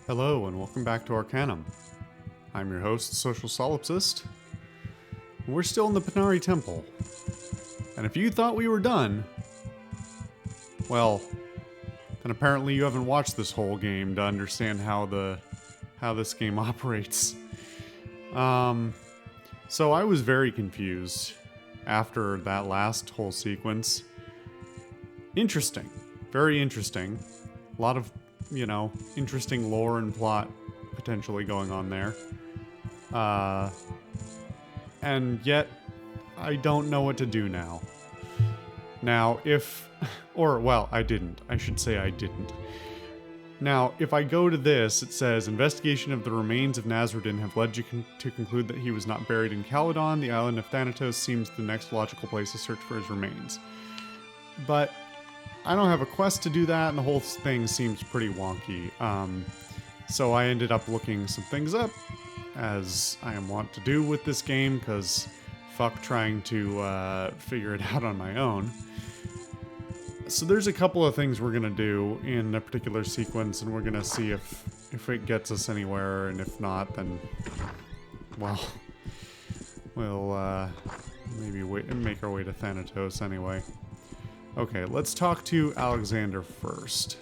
Hello and welcome back to Arcanum. I'm your host, Social Solipsist. We're still in the Panari Temple. And if you thought we were done, well, then apparently you haven't watched this whole game to understand how this game operates. So I was very confused after that last whole sequence. Interesting. Very interesting. A lot of, interesting lore and plot potentially going on there. And yet, I don't know what to do now. Now, I didn't. I should say I didn't. Now, if I go to this, it says, investigation of the remains of Nasruddin have led you to conclude that he was not buried in Caledon. The island of Thanatos seems the next logical place to search for his remains. But I don't have a quest to do that, and the whole thing seems pretty wonky. So I ended up looking some things up, as I am wont to do with this game, because fuck trying to figure it out on my own. So there's a couple of things we're going to do in a particular sequence, and we're going to see if it gets us anywhere, and if not, then, well, we'll maybe make our way to Thanatos anyway. Okay, let's talk to Alexander first,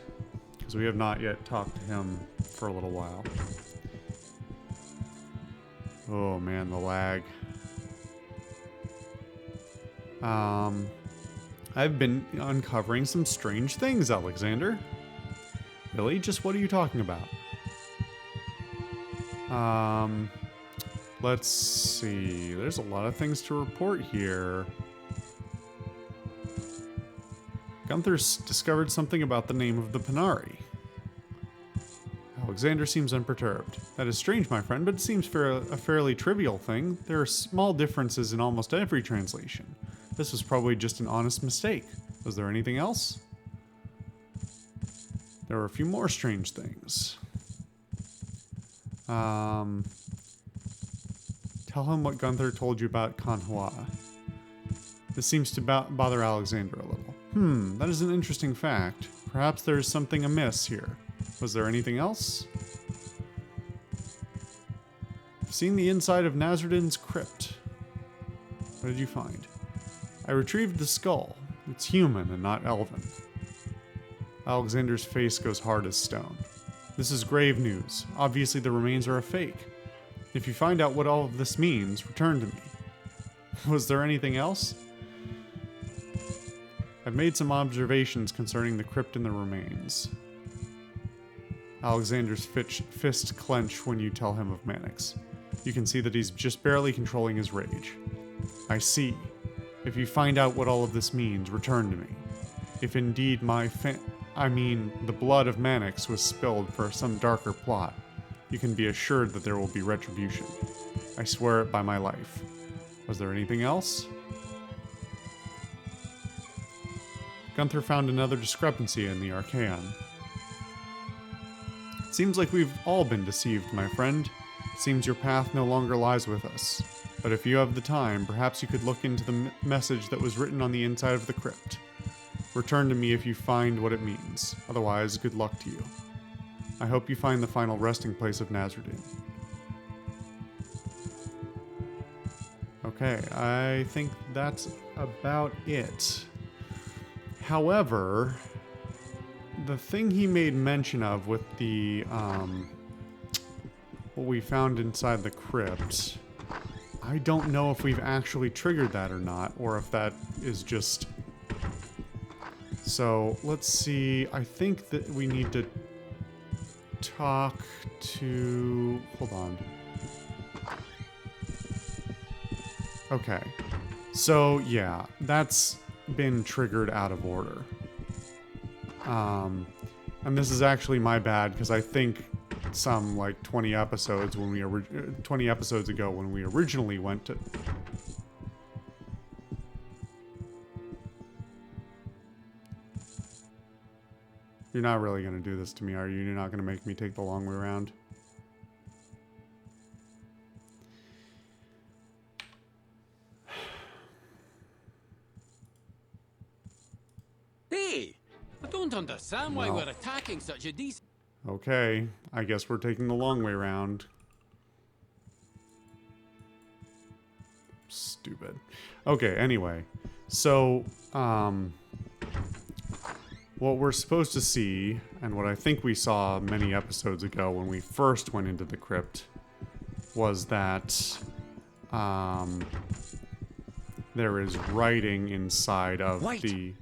because we have not yet talked to him for a little while. Oh man, the lag. I've been uncovering some strange things, Alexander. Really? Just what are you talking about? Let's see. There's a lot of things to report here. Gunther's discovered something about the name of the Panari. Alexander seems unperturbed. That is strange, my friend, but it seems a fairly trivial thing. There are small differences in almost every translation. This was probably just an honest mistake. Was there anything else? There were a few more strange things. Tell him what Gunther told you about Kanhua. This seems to bother Alexander a little. That is an interesting fact. Perhaps there is something amiss here. Was there anything else? I've seen the inside of Nasruddin's crypt. What did you find? I retrieved the skull. It's human and not elven. Alexander's face goes hard as stone. This is grave news. Obviously the remains are a fake. If you find out what all of this means, return to me. Was there anything else? I've made some observations concerning the crypt and the remains. Alexander's fists clench when you tell him of Mannix. You can see that he's just barely controlling his rage. I see. If you find out what all of this means, return to me. If indeed the blood of Mannix was spilled for some darker plot, you can be assured that there will be retribution. I swear it by my life. Was there anything else? Gunther found another discrepancy in the Arcanum. It seems like we've all been deceived, my friend. It seems your path no longer lies with us. But if you have the time, perhaps you could look into the message that was written on the inside of the crypt. Return to me if you find what it means. Otherwise, good luck to you. I hope you find the final resting place of Nasruddin. Okay, I think that's about it. However, the thing he made mention of with the, what we found inside the crypt, I don't know if we've actually triggered that or not, or if that is just... So, let's see, I think that we need to talk to... Hold on. Okay. So, yeah, that's been triggered out of order. And this is actually my bad, because I think some, 20 episodes ago when we originally went to... You're not really going to do this to me, are you? You're not going to make me take the long way around? Hey! I don't understand why Well. we're attacking such a decent... Okay, I guess we're taking the long way round. Stupid. Okay, anyway. So, what we're supposed to see, and what I think we saw many episodes ago when we first went into the crypt, was that, there is writing inside of Wait. the...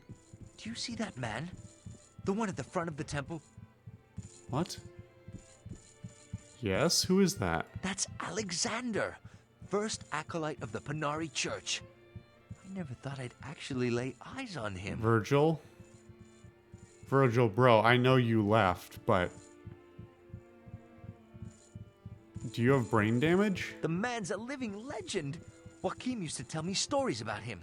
Do you see that man? The one at the front of the temple? What? Yes? Who is that? That's Alexander, first acolyte of the Panari Church. I never thought I'd actually lay eyes on him. Virgil? Virgil, bro, I know you left, but... Do you have brain damage? The man's a living legend. Joachim used to tell me stories about him.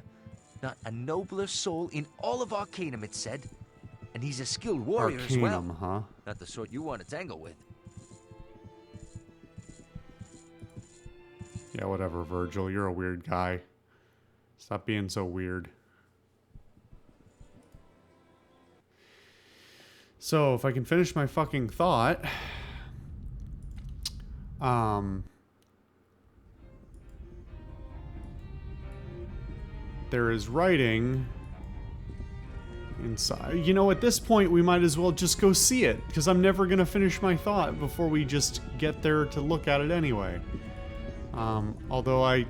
Not a nobler soul in all of Arcanum, it said. And he's a skilled warrior as well. Arcanum, huh? Not the sort you want to tangle with. Yeah, whatever, Virgil. You're a weird guy. Stop being so weird. So, if I can finish my fucking thought... There is writing inside. You know, at this point, we might as well just go see it, because I'm never going to finish my thought before we just get there to look at it anyway. Although I'm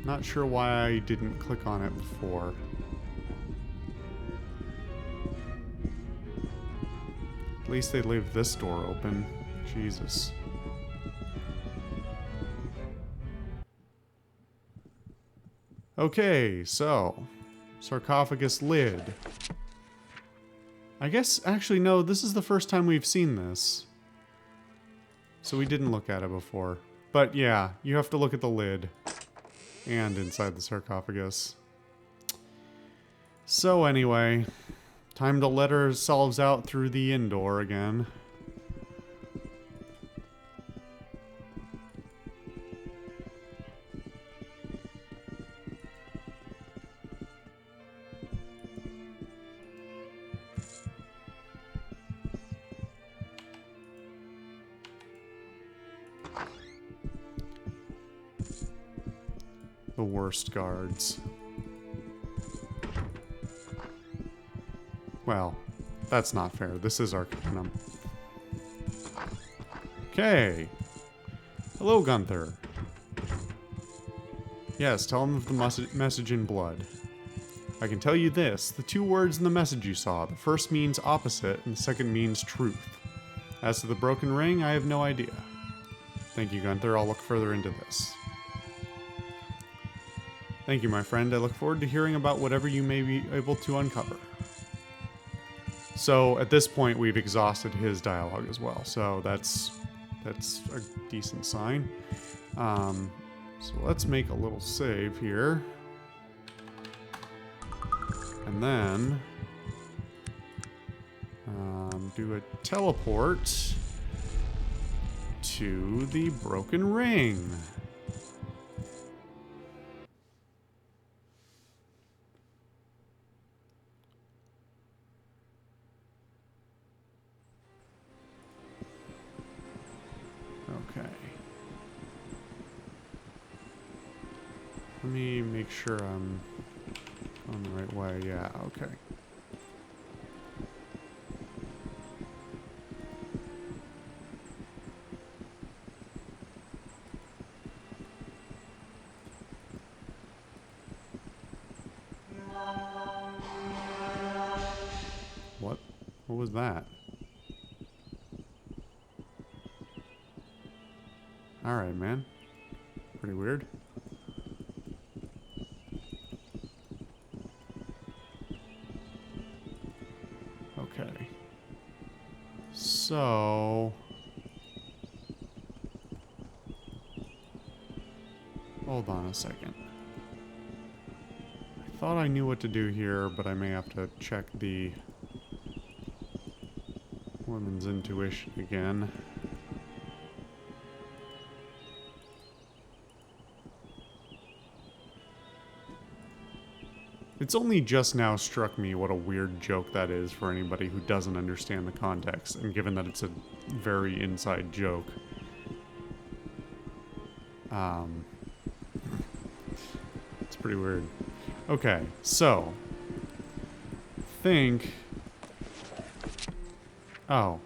not sure why I didn't click on it before. At least they leave this door open. Jesus. Okay, so, sarcophagus lid. I guess, actually, no, this is the first time we've seen this. So we didn't look at it before. But yeah, you have to look at the lid. And inside the sarcophagus. So anyway, time to let ourselves out through the inn door again. The worst guards. Well, that's not fair. This is Arcanum. Okay. Hello, Gunther. Yes, tell him of the message in blood. I can tell you this. The two words in the message you saw. The first means opposite, and the second means truth. As to the broken ring, I have no idea. Thank you, Gunther. I'll look further into this. Thank you, my friend. I look forward to hearing about whatever you may be able to uncover. So, at this point, we've exhausted his dialogue as well. So, that's a decent sign. So, let's make a little save here. And then... do a teleport to the broken ring. Okay. Let me make sure I'm on the right way. Yeah, okay. What? What was that? Alright, man. Pretty weird. Okay. So... hold on a second. I thought I knew what to do here, but I may have to check the woman's intuition again. It's only just now struck me what a weird joke that is for anybody who doesn't understand the context, and given that it's a very inside joke. It's pretty weird. Okay, so... Oh.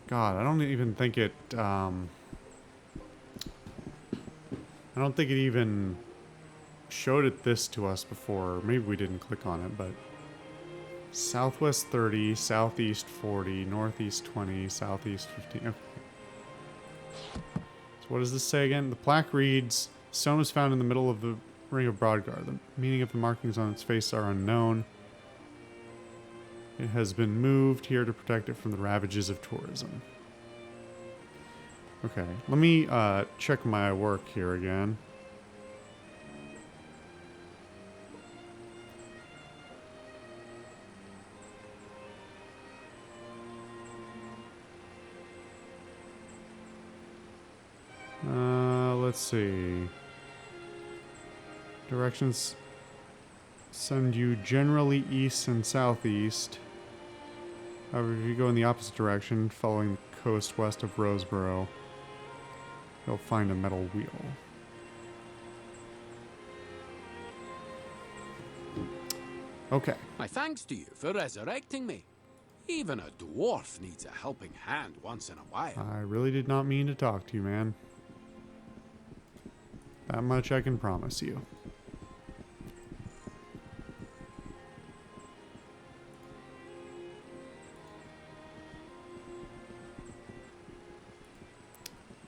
God, I don't even think it, I don't think it even showed it this to us before. Maybe we didn't click on it, but... Southwest 30, southeast 40, northeast 20, southeast 15. Okay. So what does this say again? The plaque reads, stone was found in the middle of the ring of Broadgar. The meaning of the markings on its face are unknown. It has been moved here to protect it from the ravages of tourism. Okay, let me check my work here again. Let's see. Directions send you generally east and southeast. However, if you go in the opposite direction, following the coast west of Roseboro, you'll find a metal wheel. Okay. My thanks to you for resurrecting me. Even a dwarf needs a helping hand once in a while. I really did not mean to talk to you, man. That much I can promise you.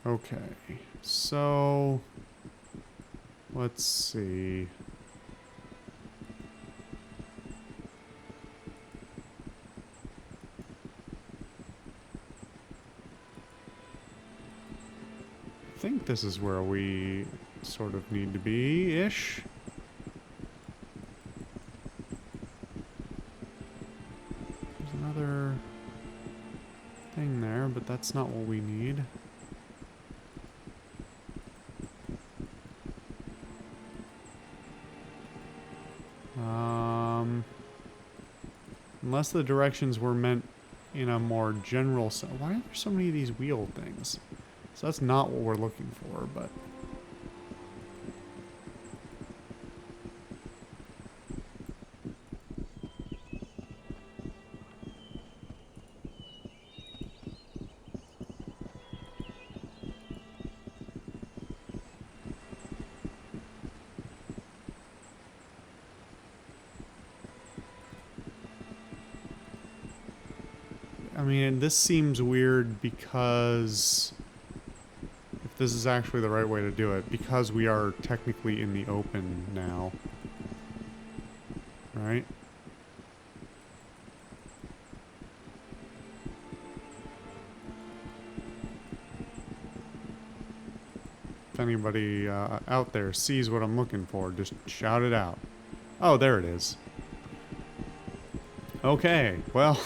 Okay, so let's see. I think this is where we sort of need to be-ish. There's another thing there, but that's not what we need. Unless the directions were meant in a more general sense. Why are there so many of these wheel things? So that's not what we're looking for, but... I mean, this seems weird because... if this is actually the right way to do it, because we are technically in the open now. Right? If anybody out there sees what I'm looking for, just shout it out. Oh, there it is. Okay, well...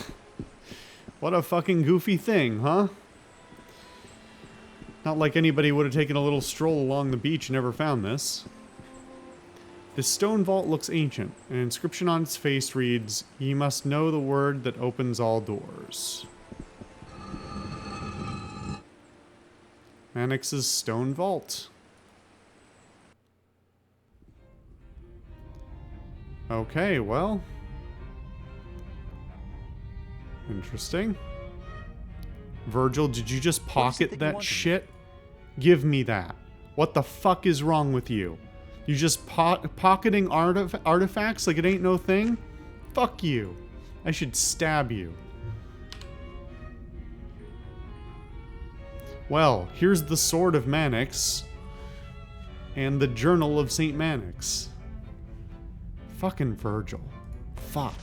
what a fucking goofy thing, huh? Not like anybody would have taken a little stroll along the beach and never found this. This stone vault looks ancient. An inscription on its face reads, "Ye must know the word that opens all doors." Mannix's stone vault. Okay, well... interesting. Virgil, did you just pocket that shit? Give me that. What the fuck is wrong with you? You just pocketing artifacts like it ain't no thing? Fuck you. I should stab you. Well, here's the Sword of Mannix and the Journal of St. Mannix. Fucking Virgil. Fuck.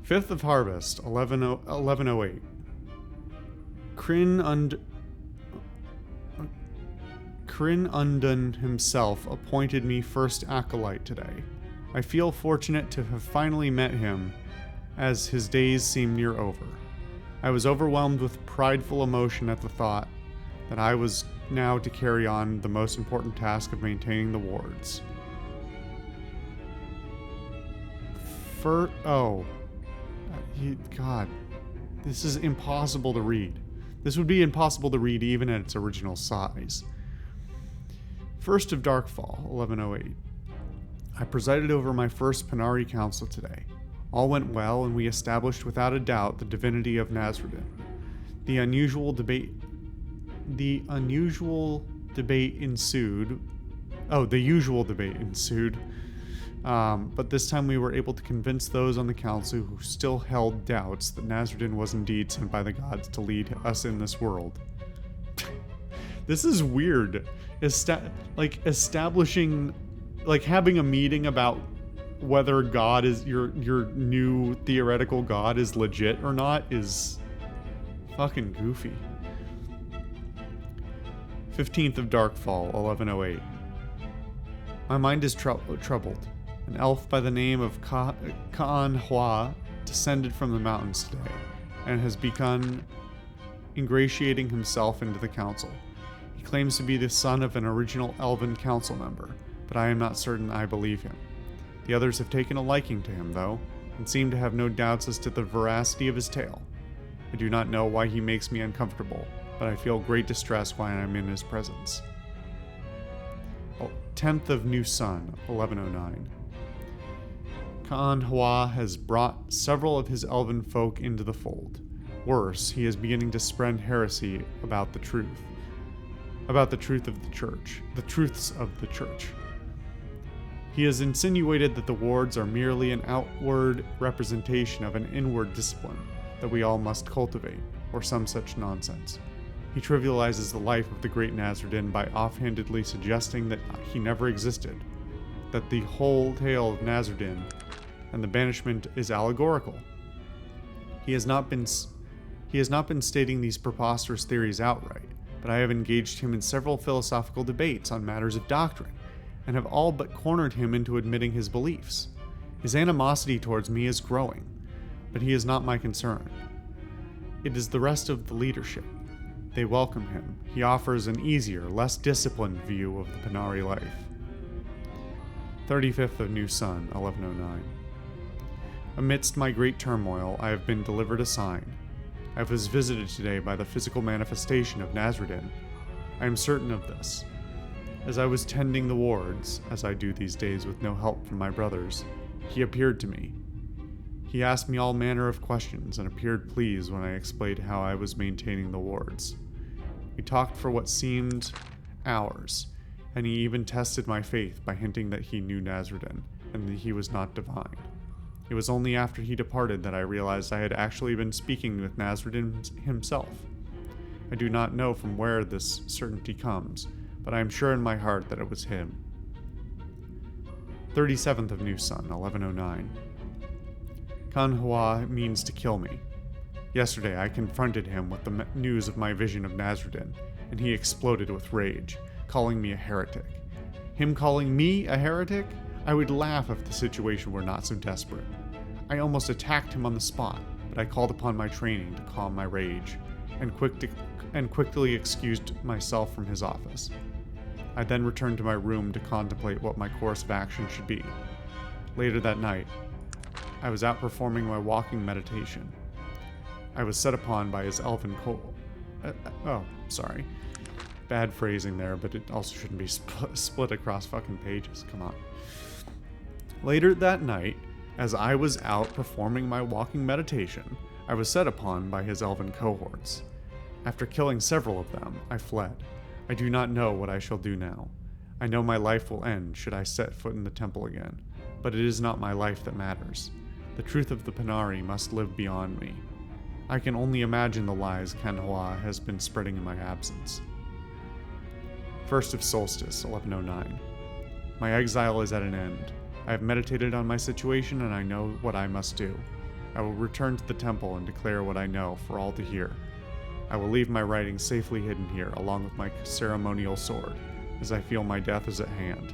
5th of Harvest, 1108. Crin Undun himself appointed me first acolyte today. I feel fortunate to have finally met him, as his days seem near over. I was overwhelmed with prideful emotion at the thought that I was now to carry on the most important task of maintaining the wards. God, this is impossible to read. This would be impossible to read even at its original size. First of Darkfall, 1108. I presided over my first Panari Council today. All went well, and we established without a doubt the divinity of Nazredin. The unusual debate ensued. The usual debate ensued. But this time we were able to convince those on the council who still held doubts that Nazredin was indeed sent by the gods to lead us in this world. This is weird. Establishing, having a meeting about whether God is your new theoretical God is legit or not is fucking goofy. 15th of Darkfall, 1108. My mind is troubled. An elf by the name of Kaan Hua descended from the mountains today and has begun ingratiating himself into the council. He claims to be the son of an original elven council member, but I am not certain I believe him. The others have taken a liking to him, though, and seem to have no doubts as to the veracity of his tale. I do not know why he makes me uncomfortable, but I feel great distress when I am in his presence. 10th of New Sun, 1109. Kaan Hua has brought several of his elven folk into the fold. Worse, he is beginning to spread heresy about the truth of the church, the truths of the church. He has insinuated that the wards are merely an outward representation of an inward discipline that we all must cultivate, or some such nonsense. He trivializes the life of the great Nazredin by offhandedly suggesting that he never existed, that the whole tale of Nazredin and the banishment is allegorical. He has not been stating these preposterous theories outright, but I have engaged him in several philosophical debates on matters of doctrine, and have all but cornered him into admitting his beliefs. His animosity towards me is growing, but he is not my concern. It is the rest of the leadership. They welcome him. He offers an easier, less disciplined view of the Panari life. 35th of New Sun, 1109. Amidst my great turmoil, I have been delivered a sign. I was visited today by the physical manifestation of Nazredin. I am certain of this. As I was tending the wards, as I do these days with no help from my brothers, he appeared to me. He asked me all manner of questions and appeared pleased when I explained how I was maintaining the wards. We talked for what seemed hours, and he even tested my faith by hinting that he knew Nazredin and that he was not divine. It was only after he departed that I realized I had actually been speaking with Nazredin himself. I do not know from where this certainty comes, but I am sure in my heart that it was him. 37th of New Sun, 1109. Kaan Hua means to kill me. Yesterday I confronted him with the news of my vision of Nazredin, and he exploded with rage, calling me a heretic. Him calling me a heretic? I would laugh if the situation were not so desperate. I almost attacked him on the spot, but I called upon my training to calm my rage, and quickly excused myself from his office. I then returned to my room to contemplate what my course of action should be. Later that night, I was out performing my walking meditation. I was set upon by his elven bad phrasing there, but it also shouldn't be split across fucking pages. Come on. Later that night, as I was out performing my walking meditation, I was set upon by his elven cohorts. After killing several of them, I fled. I do not know what I shall do now. I know my life will end should I set foot in the temple again, but it is not my life that matters. The truth of the Panari must live beyond me. I can only imagine the lies Kaan Hua has been spreading in my absence. 1st of Solstice, 1109. My exile is at an end. I have meditated on my situation and I know what I must do. I will return to the temple and declare what I know for all to hear. I will leave my writings safely hidden here along with my ceremonial sword, as I feel my death is at hand.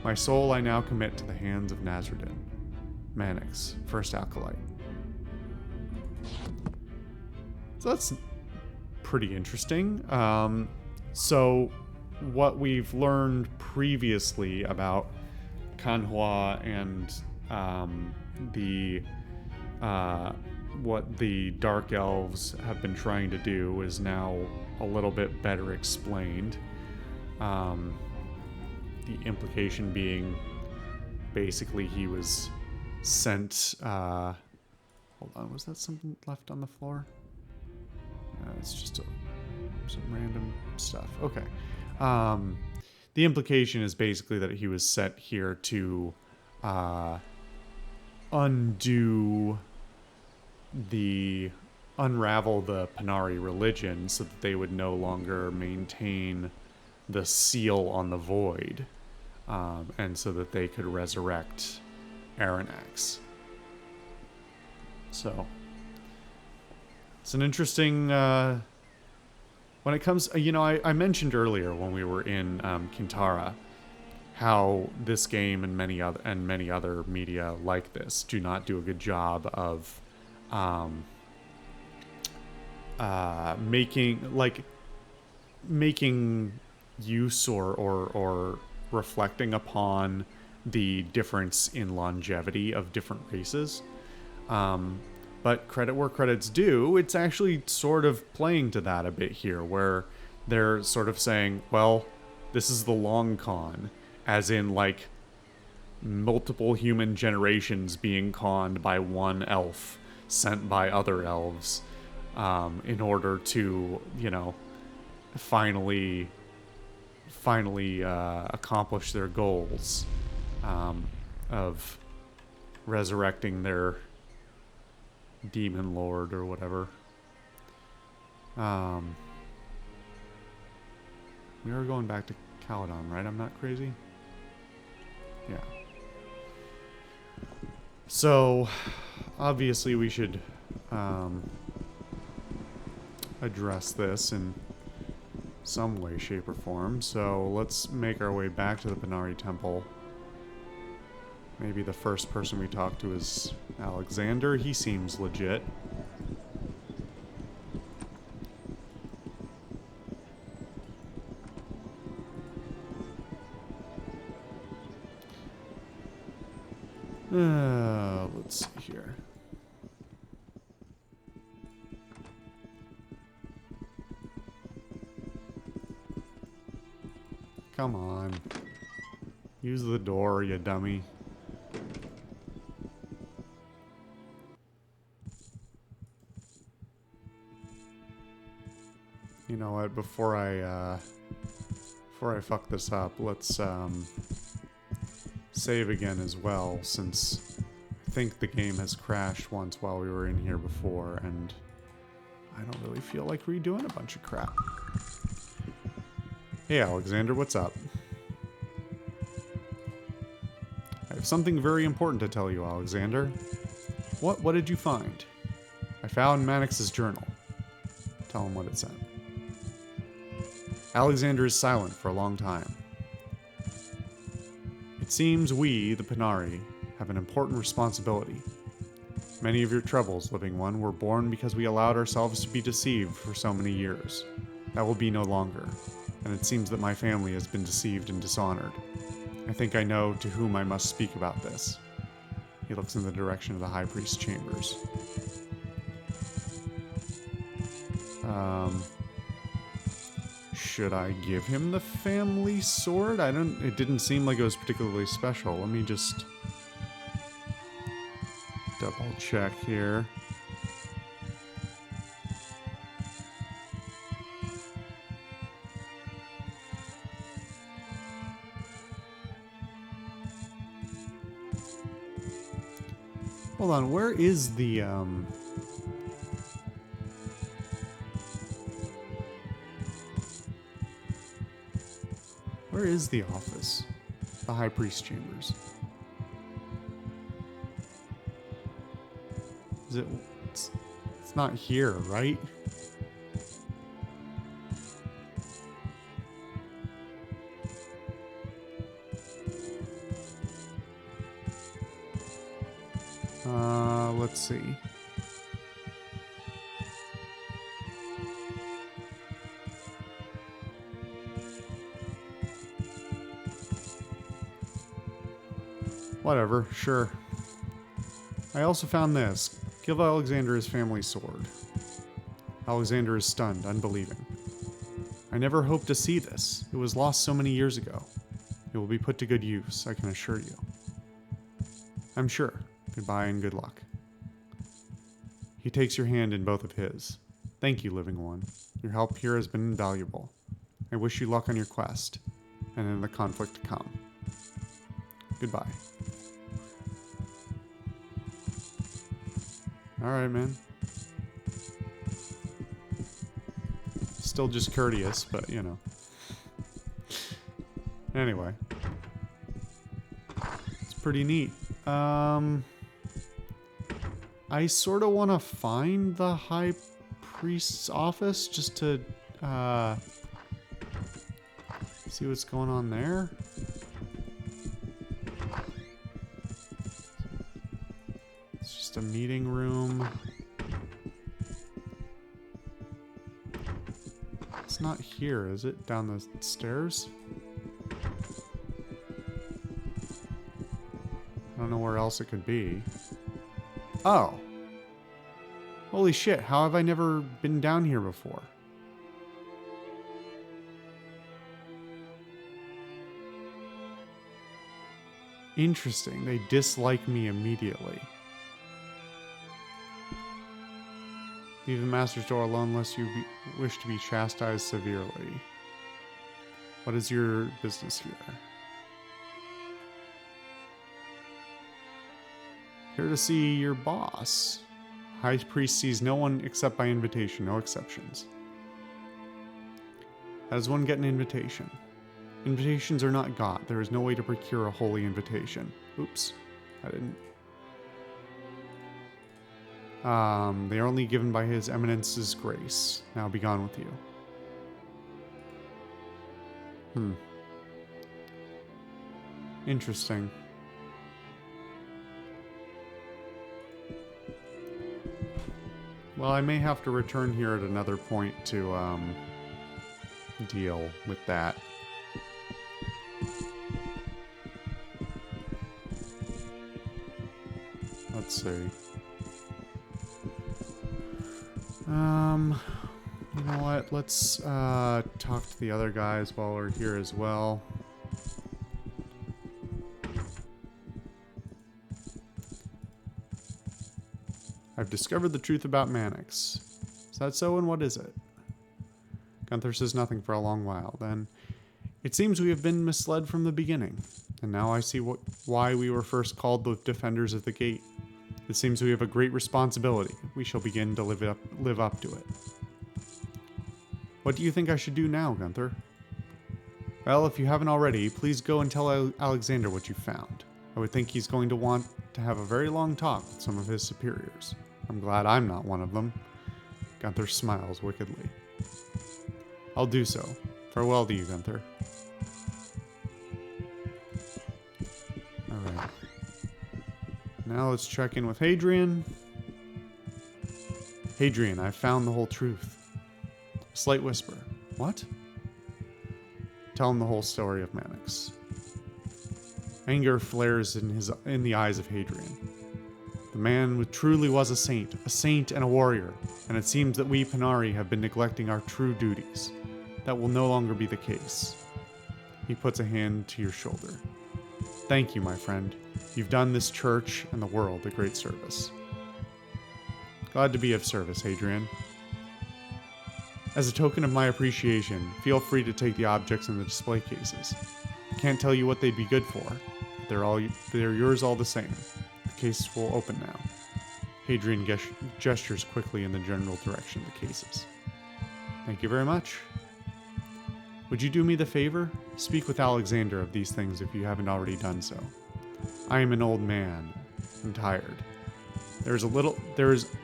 My soul I now commit to the hands of Nazredin. Mannix, First Acolyte. So that's pretty interesting. So, what we've learned previously about Kanhua and the what the Dark Elves have been trying to do is now a little bit better explained. The implication being basically he was sent. Hold on, was that something left on the floor? It's just some random stuff. Okay. The implication is basically that he was sent here to unravel the Panari religion so that they would no longer maintain the seal on the void, and so that they could resurrect Aranax. So it's an interesting when it comes, I mentioned earlier when we were in Kintara how this game and many other media like this do not do a good job of making use or reflecting upon the difference in longevity of different races. But credit where credit's due, it's actually sort of playing to that a bit here, where they're sort of saying, well, this is the long con, as in, like, multiple human generations being conned by one elf sent by other elves in order to, finally accomplish their goals of resurrecting their demon lord or whatever. We are going back to Caledon, right? I'm not crazy? Yeah. So, obviously we should address this in some way, shape, or form. So let's make our way back to the Panari Temple. Maybe the first person we talk to is Alexander. He seems legit. Let's see here. Come on. Use the door, you dummy. You know what, before I fuck this up, let's save again as well, since I think the game has crashed once while we were in here before, and I don't really feel like redoing a bunch of crap. Hey Alexander, what's up? I have something very important to tell you, Alexander. What did you find? I found Mannix's journal. Tell him what it said. Alexander is silent for a long time. It seems we, the Panari, have an important responsibility. Many of your troubles, living one, were born because we allowed ourselves to be deceived for so many years. That will be no longer, and it seems that my family has been deceived and dishonored. I think I know to whom I must speak about this. He looks in the direction of the High Priest's chambers. Should I give him the family sword? It didn't seem like it was particularly special. Let me just double check here. Hold on, where is the where is the office? The High Priest chambers. Is it? It's not here, right? Let's see. Whatever, sure. I also found this. Give Alexander his family sword. Alexander is stunned, unbelieving. I never hoped to see this. It was lost so many years ago. It will be put to good use, I can assure you. I'm sure. Goodbye and good luck. He takes your hand in both of his. Thank you, living one. Your help here has been invaluable. I wish you luck on your quest, and in the conflict to come. Goodbye. Alright, man. Still just courteous, but you know. Anyway. It's pretty neat. I sort of want to find the High Priest's office just to see what's going on there. It's just a meeting room. It's not here, is it? Down the stairs? I don't know where else it could be. Oh. Holy shit, how have I never been down here before? Interesting, they dislike me immediately. Leave the master's door alone unless you wish to be chastised severely. What is your business here? Here to see your boss. High Priest sees no one except by invitation, no exceptions. How does one get an invitation? Invitations are not got. There is no way to procure a holy invitation. Oops. I didn't. They are only given by His Eminence's grace. Now be gone with you. Interesting. Well, I may have to return here at another point to, deal with that. Let's see. You know what? Let's, talk to the other guys while we're here as well. I've discovered the truth about Mannix. Is that so, and what is it? Gunther says nothing for a long while. Then, it seems we have been misled from the beginning, and now I see why we were first called the Defenders of the Gate. It seems we have a great responsibility. We shall begin to live up to it. What do you think I should do now, Gunther? Well, if you haven't already, please go and tell Alexander what you found. I would think he's going to want to have a very long talk with some of his superiors. I'm glad I'm not one of them. Gunther smiles wickedly. I'll do so. Farewell to you, Gunther. Alright. Now let's check in with Hadrian. Hadrian, I've found the whole truth. A slight whisper. What? Tell him the whole story of Mannix. Anger flares in the eyes of Hadrian. The man truly was a saint and a warrior, and it seems that we Panari have been neglecting our true duties. That will no longer be the case. He puts a hand to your shoulder. Thank you, my friend. You've done this church and the world a great service. Glad to be of service, Hadrian. As a token of my appreciation, feel free to take the objects in the display cases. I can't tell you what they'd be good for. They're yours all the same. The cases will open now. Hadrian gestures quickly in the general direction of the cases. Thank you very much. Would you do me the favor? Speak with Alexander of these things if you haven't already done so. I am an old man. I'm tired. There is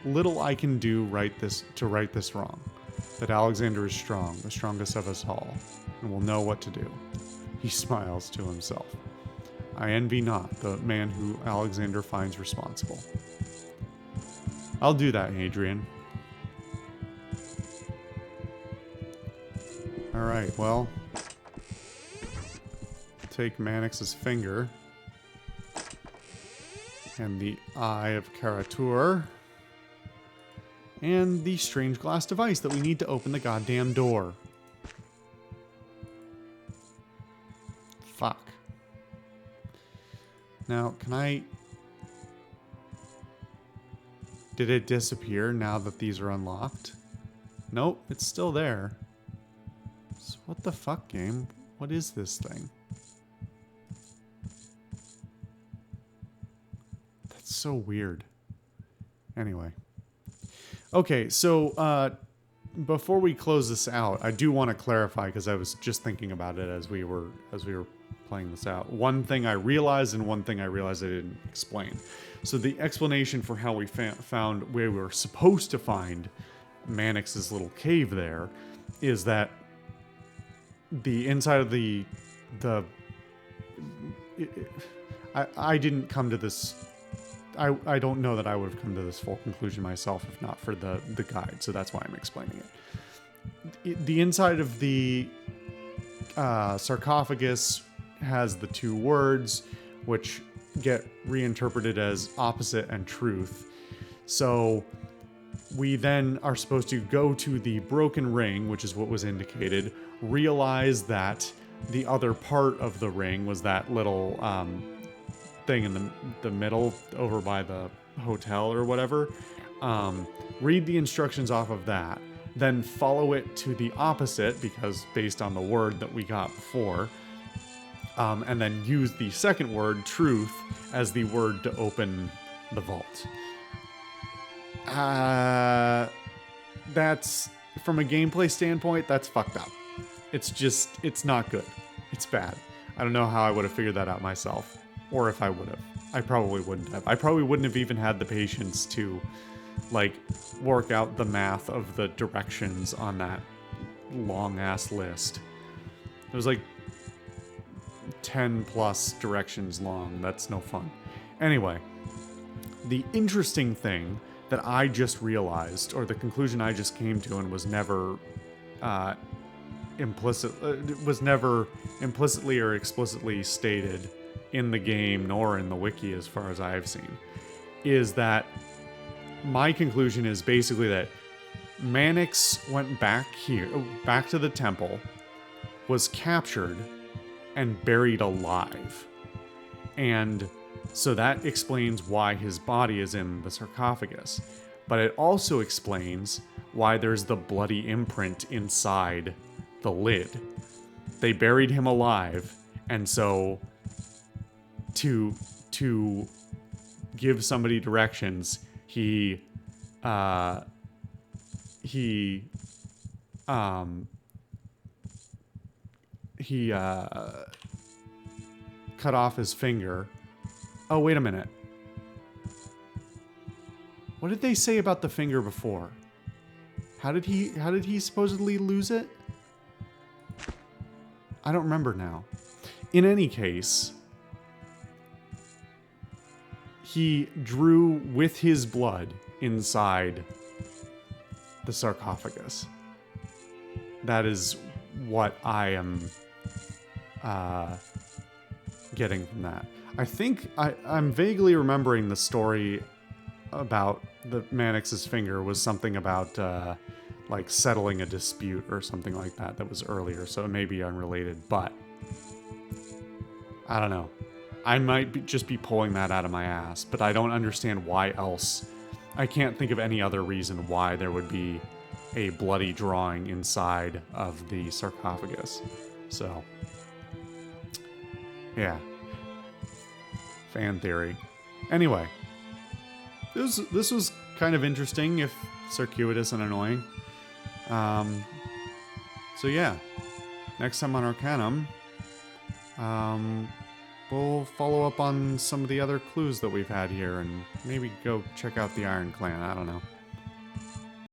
little I can do to right this wrong. But Alexander is strong, the strongest of us all, and will know what to do. He smiles to himself. I envy not the man who Alexander finds responsible. I'll do that, Hadrian. Alright, well. Take Mannix's finger. And the Eye of Karatur. And the strange glass device that we need to open the goddamn door. Fuck. Now, can I... Did it disappear now that these are unlocked? Nope, it's still there. So what the fuck, game? What is this thing? That's so weird. Anyway. Okay, so before we close this out, I do want to clarify, because I was just thinking about it as we were playing this out. One thing I realized and one thing I realized I didn't explain. So the explanation for how we found where we were supposed to find Mannix's little cave there is that the inside of I didn't come to this. I don't know that I would have come to this full conclusion myself if not for the guide, so that's why I'm explaining it. The inside of the sarcophagus has the two words, which get reinterpreted as opposite and truth. So we then are supposed to go to the broken ring, which is what was indicated, realize that the other part of the ring was that little thing in the middle over by the hotel or whatever. Read the instructions off of that, then follow it to the opposite, because based on the word that we got before, and then use the second word, truth, as the word to open the vault. That's, from a gameplay standpoint, that's fucked up. It's not good. It's bad. I don't know how I would have figured that out myself. Or if I would have. I probably wouldn't have. I probably wouldn't have even had the patience to, like, work out the math of the directions on that long-ass list. It was like 10 plus directions long. That's no fun. Anyway, the interesting thing that I just realized, or the conclusion I just came to and was never implicitly or explicitly stated in the game nor in the wiki as far as I've seen, is that my conclusion is basically that Mannix went back to the temple, was captured, and buried alive. And so that explains why his body is in the sarcophagus. But it also explains why there's the bloody imprint inside the lid. They buried him alive, and so to give somebody directions, he cut off his finger. Oh, wait a minute. What did they say about the finger before? How did he supposedly lose it? I don't remember now. In any case, he drew with his blood inside the sarcophagus. That is what I am getting from that. I think I'm vaguely remembering the story about the Mannix's finger was something about like settling a dispute or something like that was earlier, so it may be unrelated, but I don't know. I might just be pulling that out of my ass, but I don't understand why else. I can't think of any other reason why there would be a bloody drawing inside of the sarcophagus. So, yeah. Fan theory. Anyway, this was kind of interesting, if circuitous and annoying. So yeah, next time on Arcanum, we'll follow up on some of the other clues that we've had here and maybe go check out the Iron Clan. I don't know.